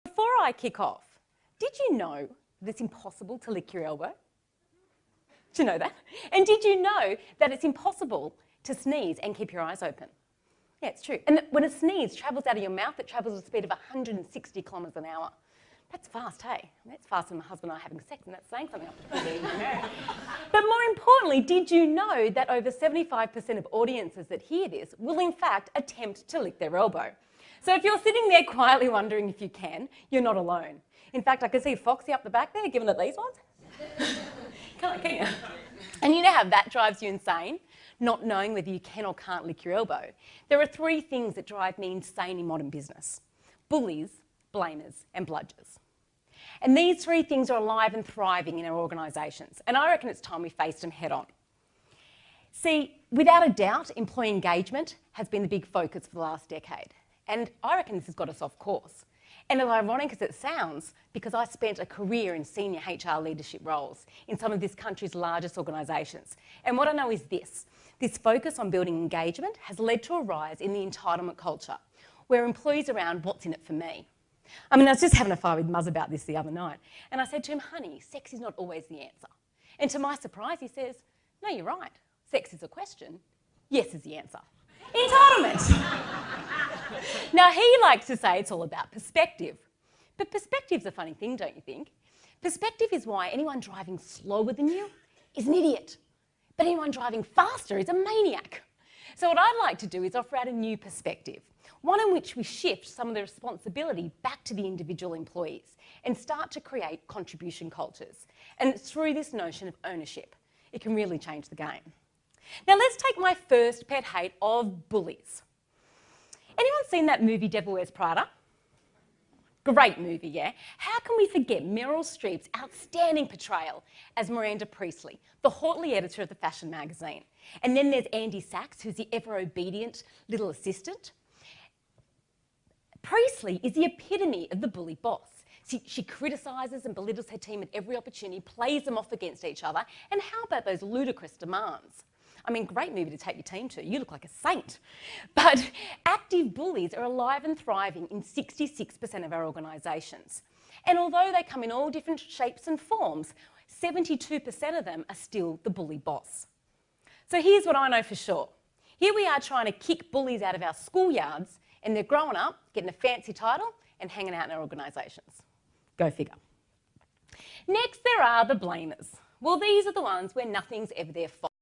Before I kick off, did you know that it's impossible to lick your elbow? Did you know that? And did you know that it's impossible to sneeze and keep your eyes open? Yeah, it's true. And when a sneeze travels out of your mouth, it travels at a speed of 160 kilometres an hour. That's fast, hey? That's faster than my husband and I having sex, and that's saying something after being married. But more importantly, did you know that over 75% of audiences that hear this will in fact attempt to lick their elbow? So if you're sitting there quietly wondering if you can, you're not alone. In fact, I can see Foxy up the back there giving it these ones. Can't, can you? And you know how that drives you insane? Not knowing whether you can or can't lick your elbow. There are three things that drive me insane in modern business: bullies, blamers, and bludgers. And these three things are alive and thriving in our organisations. And I reckon it's time we faced them head on. See, without a doubt, employee engagement has been the big focus for the last decade. And I reckon this has got us off course. And as ironic as it sounds, because I spent a career in senior HR leadership roles in some of this country's largest organisations. And what I know is this focus on building engagement has led to a rise in the entitlement culture, where employees are around what's in it for me. I mean, I was just having a fight with Muzz about this the other night, and I said to him, honey, sex is not always the answer. And to my surprise, he says, no, you're right. Sex is a question. Yes is the answer. Entitlement. Now, he likes to say it's all about perspective. But perspective's a funny thing, don't you think? Perspective is why anyone driving slower than you is an idiot. But anyone driving faster is a maniac. So what I'd like to do is offer out a new perspective, one in which we shift some of the responsibility back to the individual employees and start to create contribution cultures. And through this notion of ownership, it can really change the game. Now let's take my first pet hate of bullies. Anyone seen that movie Devil Wears Prada? Great movie, yeah? How can we forget Meryl Streep's outstanding portrayal as Miranda Priestley, the haughty editor of the fashion magazine? And then there's Andy Sachs, who's the ever-obedient little assistant. Priestley is the epitome of the bully boss. She criticises and belittles her team at every opportunity, plays them off against each other, and how about those ludicrous demands? I mean, great movie to take your team to. You look like a saint. But active bullies are alive and thriving in 66% of our organisations. And although they come in all different shapes and forms, 72% of them are still the bully boss. So here's what I know for sure. Here we are trying to kick bullies out of our schoolyards, and they're growing up, getting a fancy title, and hanging out in our organisations. Go figure. Next, there are the blamers. Well, these are the ones where nothing's ever their fault.